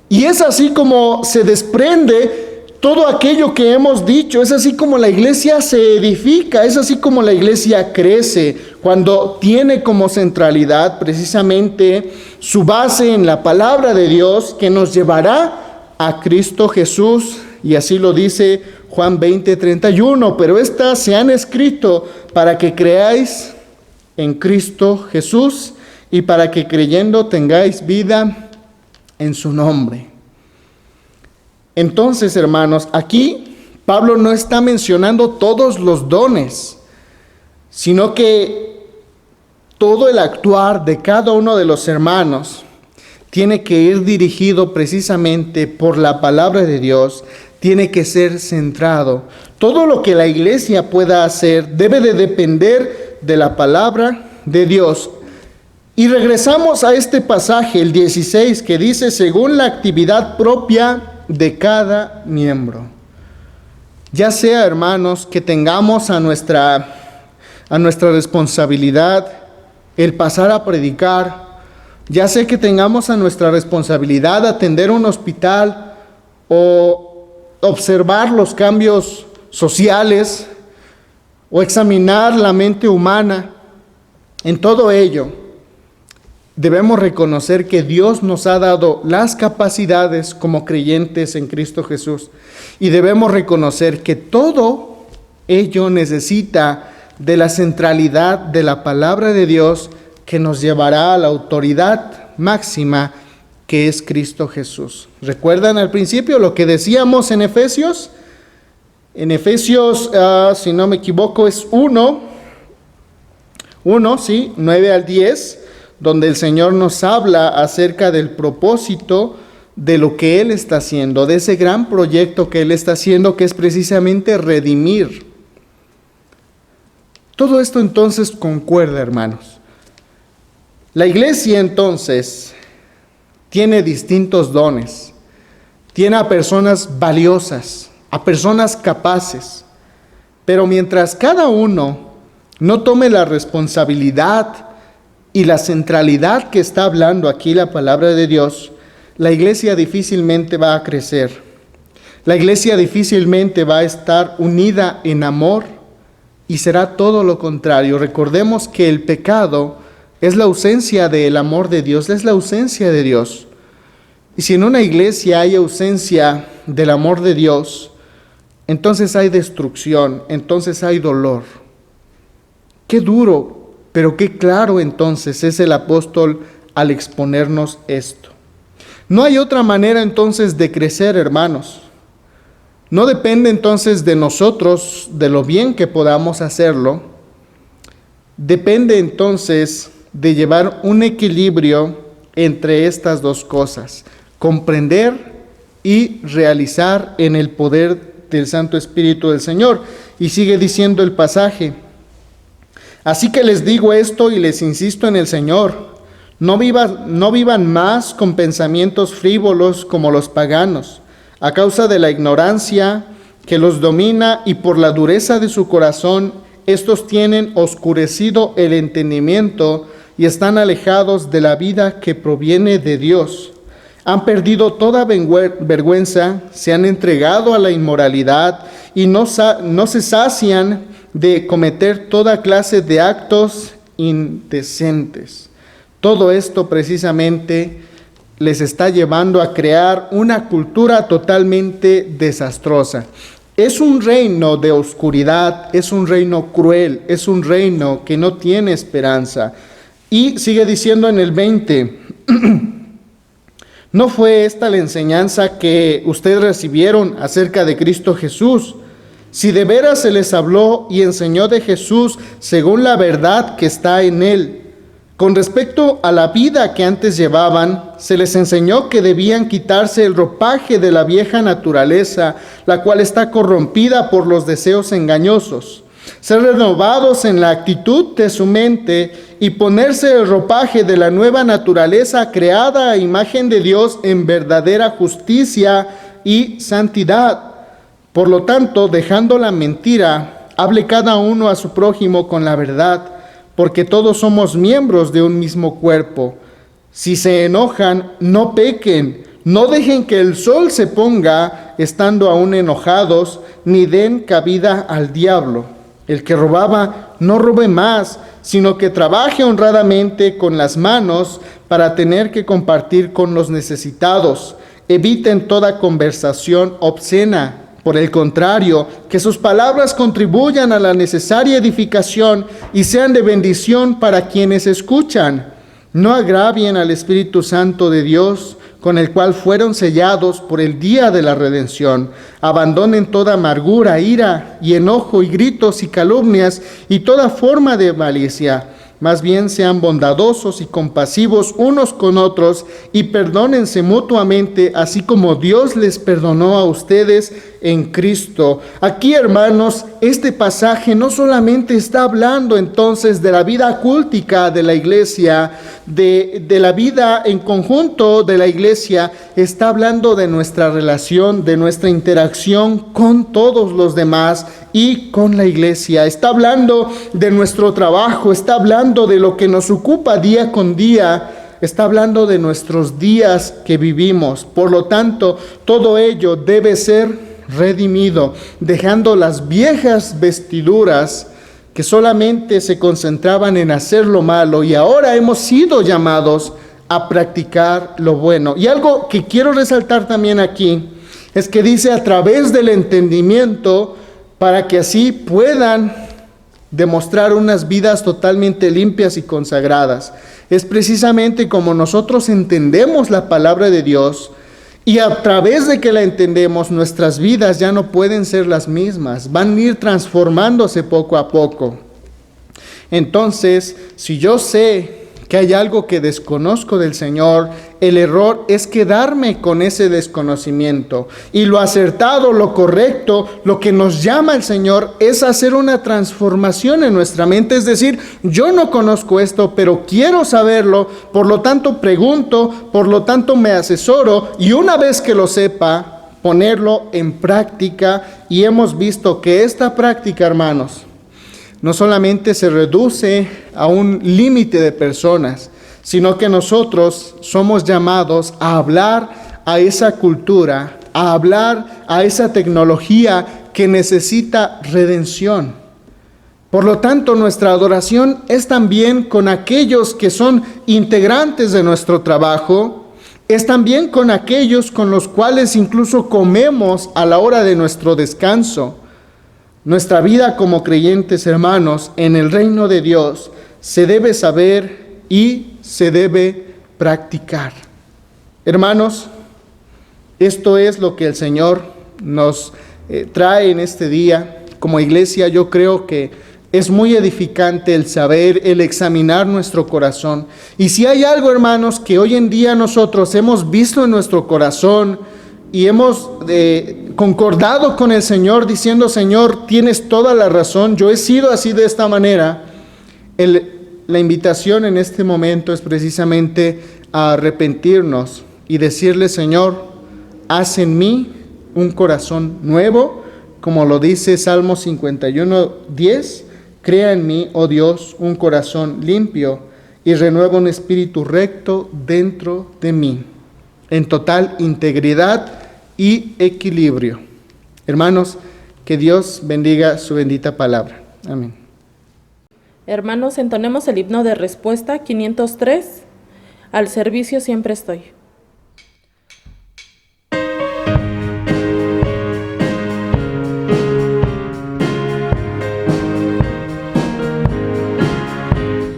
Y es así como se desprende todo aquello que hemos dicho. Es así como la iglesia se edifica, es así como la iglesia crece, cuando tiene como centralidad precisamente su base en la palabra de Dios, que nos llevará a Cristo Jesús. Y así lo dice Juan 20:31, pero estas se han escrito para que creáis en Cristo Jesús y para que creyendo tengáis vida en su nombre. Entonces, hermanos, aquí Pablo no está mencionando todos los dones, sino que todo el actuar de cada uno de los hermanos tiene que ir dirigido precisamente por la palabra de Dios, tiene que ser centrado. Todo lo que la iglesia pueda hacer debe de depender de la palabra de Dios. Y regresamos a este pasaje, el 16, que dice, según la actividad propia de cada miembro. Ya sea, hermanos, que tengamos a nuestra responsabilidad el pasar a predicar, ya sea que tengamos a nuestra responsabilidad atender un hospital o observar los cambios sociales o examinar la mente humana, en todo ello debemos reconocer que Dios nos ha dado las capacidades como creyentes en Cristo Jesús, y debemos reconocer que todo ello necesita de la centralidad de la palabra de Dios, que nos llevará a la autoridad máxima que es Cristo Jesús. ¿Recuerdan al principio lo que decíamos en Efesios? En Efesios, si no me equivoco, es 9 al 10, donde el Señor nos habla acerca del propósito de lo que Él está haciendo, de ese gran proyecto que Él está haciendo, que es precisamente redimir. Todo esto entonces concuerda, hermanos. La iglesia entonces tiene distintos dones, tiene a personas valiosas, a personas capaces, pero mientras cada uno no tome la responsabilidad y la centralidad que está hablando aquí la palabra de Dios, la iglesia difícilmente va a crecer. La iglesia difícilmente va a estar unida en amor, y será todo lo contrario. Recordemos que el pecado es la ausencia del amor de Dios, es la ausencia de Dios. Y si en una iglesia hay ausencia del amor de Dios, entonces hay destrucción, entonces hay dolor. Qué duro, pero qué claro entonces es el apóstol al exponernos esto. No hay otra manera entonces de crecer, hermanos. No depende entonces de nosotros, de lo bien que podamos hacerlo. Depende entonces de llevar un equilibrio entre estas dos cosas: comprender y realizar en el poder del Santo Espíritu del Señor. Y sigue diciendo el pasaje: así que les digo esto y les insisto en el Señor, no vivan más con pensamientos frívolos como los paganos, a causa de la ignorancia que los domina y por la dureza de su corazón, estos tienen oscurecido el entendimiento y están alejados de la vida que proviene de Dios. Han perdido toda vergüenza, se han entregado a la inmoralidad y no se sacian de cometer toda clase de actos indecentes. Todo esto precisamente les está llevando a crear una cultura totalmente desastrosa. Es un reino de oscuridad, es un reino cruel, es un reino que no tiene esperanza. Y sigue diciendo en el 20, ¿no fue esta la enseñanza que ustedes recibieron acerca de Cristo Jesús? Si de veras se les habló y enseñó de Jesús según la verdad que está en él, con respecto a la vida que antes llevaban, se les enseñó que debían quitarse el ropaje de la vieja naturaleza, la cual está corrompida por los deseos engañosos, Ser renovados en la actitud de su mente y ponerse el ropaje de la nueva naturaleza creada a imagen de Dios en verdadera justicia y santidad. Por lo tanto, dejando la mentira, hable cada uno a su prójimo con la verdad, porque todos somos miembros de un mismo cuerpo. Si se enojan, no pequen, no dejen que el sol se ponga estando aún enojados, ni den cabida al diablo. El que robaba, no robe más, sino que trabaje honradamente con las manos para tener que compartir con los necesitados. Eviten toda conversación obscena. Por el contrario, que sus palabras contribuyan a la necesaria edificación y sean de bendición para quienes escuchan. No agravien al Espíritu Santo de Dios, con el cual fueron sellados por el día de la redención. Abandonen toda amargura, ira y enojo y gritos y calumnias y toda forma de malicia. Más bien sean bondadosos y compasivos unos con otros y perdónense mutuamente, así como Dios les perdonó a ustedes en Cristo. Aquí, hermanos, este pasaje no solamente está hablando entonces de la vida cultica de la iglesia, de la vida en conjunto de la iglesia, está hablando de nuestra relación, de nuestra interacción con todos los demás y con la iglesia. Está hablando de nuestro trabajo, está hablando de lo que nos ocupa día con día, está hablando de nuestros días que vivimos. Por lo tanto, todo ello debe ser redimido, dejando las viejas vestiduras que solamente se concentraban en hacer lo malo, y ahora hemos sido llamados a practicar lo bueno. Y algo que quiero resaltar también aquí es que dice a través del entendimiento, para que así puedan demostrar unas vidas totalmente limpias y consagradas. Es precisamente como nosotros entendemos la palabra de Dios, y a través de que la entendemos, nuestras vidas ya no pueden ser las mismas, van a ir transformándose poco a poco. Entonces, si yo sé que hay algo que desconozco del Señor, el error es quedarme con ese desconocimiento. Y lo acertado, lo correcto, lo que nos llama el Señor es hacer una transformación en nuestra mente. Es decir, yo no conozco esto, pero quiero saberlo, por lo tanto pregunto, por lo tanto me asesoro, y una vez que lo sepa, ponerlo en práctica. Y hemos visto que esta práctica, hermanos, no solamente se reduce a un límite de personas, sino que nosotros somos llamados a hablar a esa cultura, a hablar a esa tecnología que necesita redención. Por lo tanto, nuestra adoración es también con aquellos que son integrantes de nuestro trabajo, es también con aquellos con los cuales incluso comemos a la hora de nuestro descanso. Nuestra vida como creyentes, hermanos, en el reino de Dios se debe saber y se debe practicar. Hermanos, esto es lo que el Señor nos trae en este día. Como iglesia, yo creo que es muy edificante el saber, el examinar nuestro corazón. Y si hay algo, hermanos, que hoy en día nosotros hemos visto en nuestro corazón y hemos concordado con el Señor diciendo: Señor, tienes toda la razón, yo he sido así de esta manera. La invitación en este momento es precisamente a arrepentirnos y decirle: Señor, haz en mí un corazón nuevo, como lo dice Salmo 51:10, crea en mí, oh Dios, un corazón limpio y renueva un espíritu recto dentro de mí, en total integridad y equilibrio. Hermanos, que Dios bendiga su bendita palabra. Amén. Hermanos, entonemos el himno de respuesta 503, al servicio siempre estoy.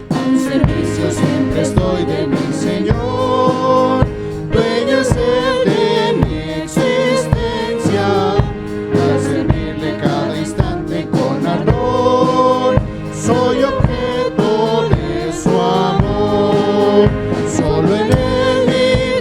Al servicio siempre estoy de mi Señor, dueño es Él de mi existencia, al servirle cada instante con ardor, soy objeto de su amor. Solo en Él mi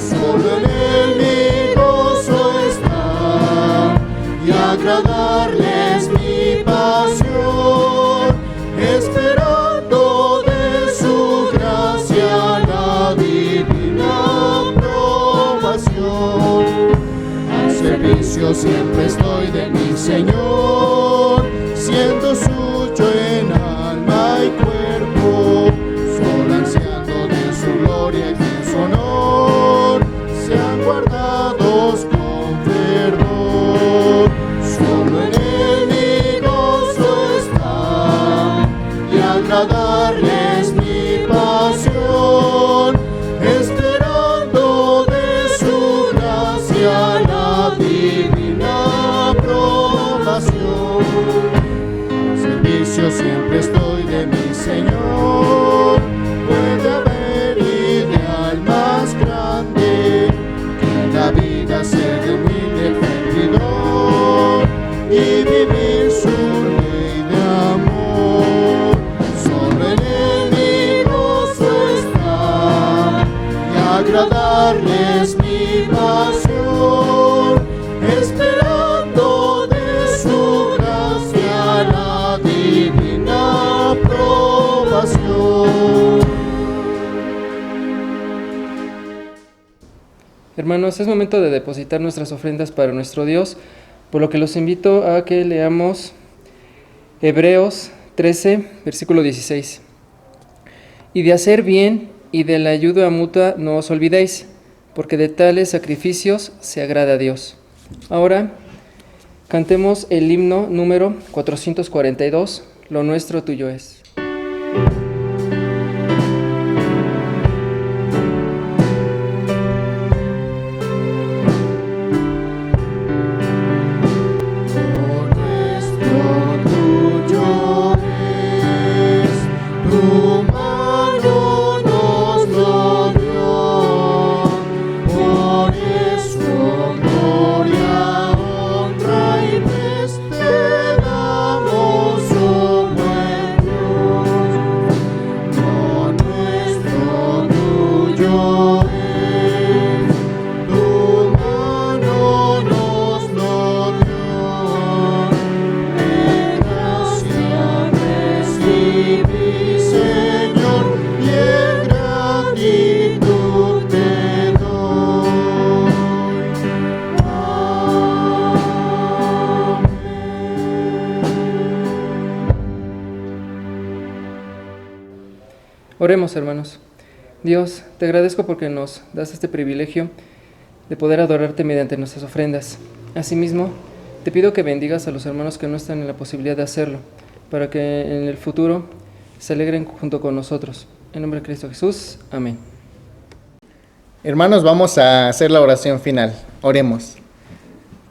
Solo en Él mi gozo está, y agradarle es mi pasión, esperando de su gracia la divina aprobación. Al servicio siempre estoy de mi Señor, siendo suyo en alma y cuerpo, solo ansiando de su gloria y de su honor, sean guardados con fervor. Solo en Él mi gozo está, y agradarle es mi pasión, esperando de su gracia la divina aprobación. Al servicio siempre estoy de mi Señor, puede haber ideal más grande que en la vida ser de humilde servidor y vivir su ley de amor. Solo en Él mi gozo está, y agradarle es mi pasión, esperando de su gracia la divina aprobación. Hermanos, es momento de depositar nuestras ofrendas para nuestro Dios, por lo que los invito a que leamos Hebreos 13, versículo 16. Y de hacer bien y de la ayuda mutua no os olvidéis, porque de tales sacrificios se agrada a Dios. Ahora cantemos el himno número 442, Lo nuestro tuyo es. Oremos, hermanos. Dios, te agradezco porque nos das este privilegio de poder adorarte mediante nuestras ofrendas. Asimismo, te pido que bendigas a los hermanos que no están en la posibilidad de hacerlo, para que en el futuro se alegren junto con nosotros. En nombre de Cristo Jesús. Amén. Hermanos, vamos a hacer la oración final. Oremos.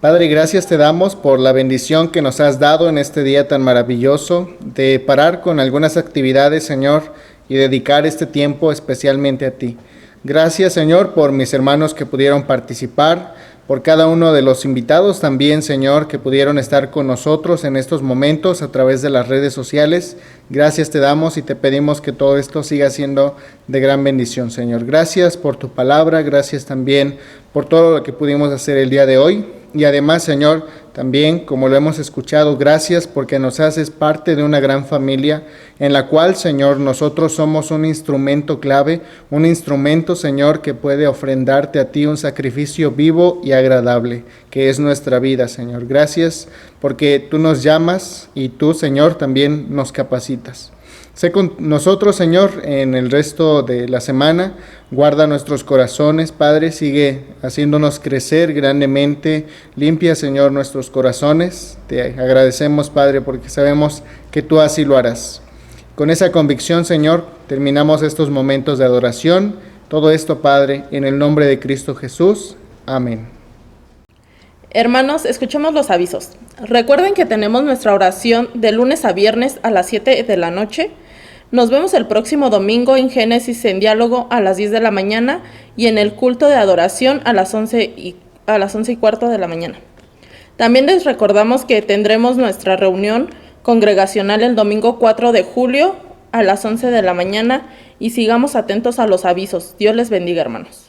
Padre, gracias te damos por la bendición que nos has dado en este día tan maravilloso de parar con algunas actividades, Señor, y dedicar este tiempo especialmente a ti. Gracias, Señor, por mis hermanos que pudieron participar, por cada uno de los invitados también, Señor, que pudieron estar con nosotros en estos momentos a través de las redes sociales. Gracias te damos y te pedimos que todo esto siga siendo de gran bendición, Señor. Gracias por tu palabra, gracias también por todo lo que pudimos hacer el día de hoy. Y además, Señor, también, como lo hemos escuchado, gracias porque nos haces parte de una gran familia en la cual, Señor, nosotros somos un instrumento clave, un instrumento, Señor, que puede ofrendarte a ti un sacrificio vivo y agradable, que es nuestra vida, Señor. Gracias porque tú nos llamas y tú, Señor, también nos capacitas. Sé con nosotros, Señor, en el resto de la semana. Guarda nuestros corazones, Padre. Sigue haciéndonos crecer grandemente. Limpia, Señor, nuestros corazones. Te agradecemos, Padre, porque sabemos que tú así lo harás. Con esa convicción, Señor, terminamos estos momentos de adoración. Todo esto, Padre, en el nombre de Cristo Jesús. Amén. Hermanos, escuchemos los avisos. Recuerden que tenemos nuestra oración de lunes a viernes a las 7 de la noche. Nos vemos el próximo domingo en Génesis en Diálogo a las 10 de la mañana y en el culto de adoración a las 11:15 de la mañana. También les recordamos que tendremos nuestra reunión congregacional el domingo 4 de julio a las 11 de la mañana y sigamos atentos a los avisos. Dios les bendiga, hermanos.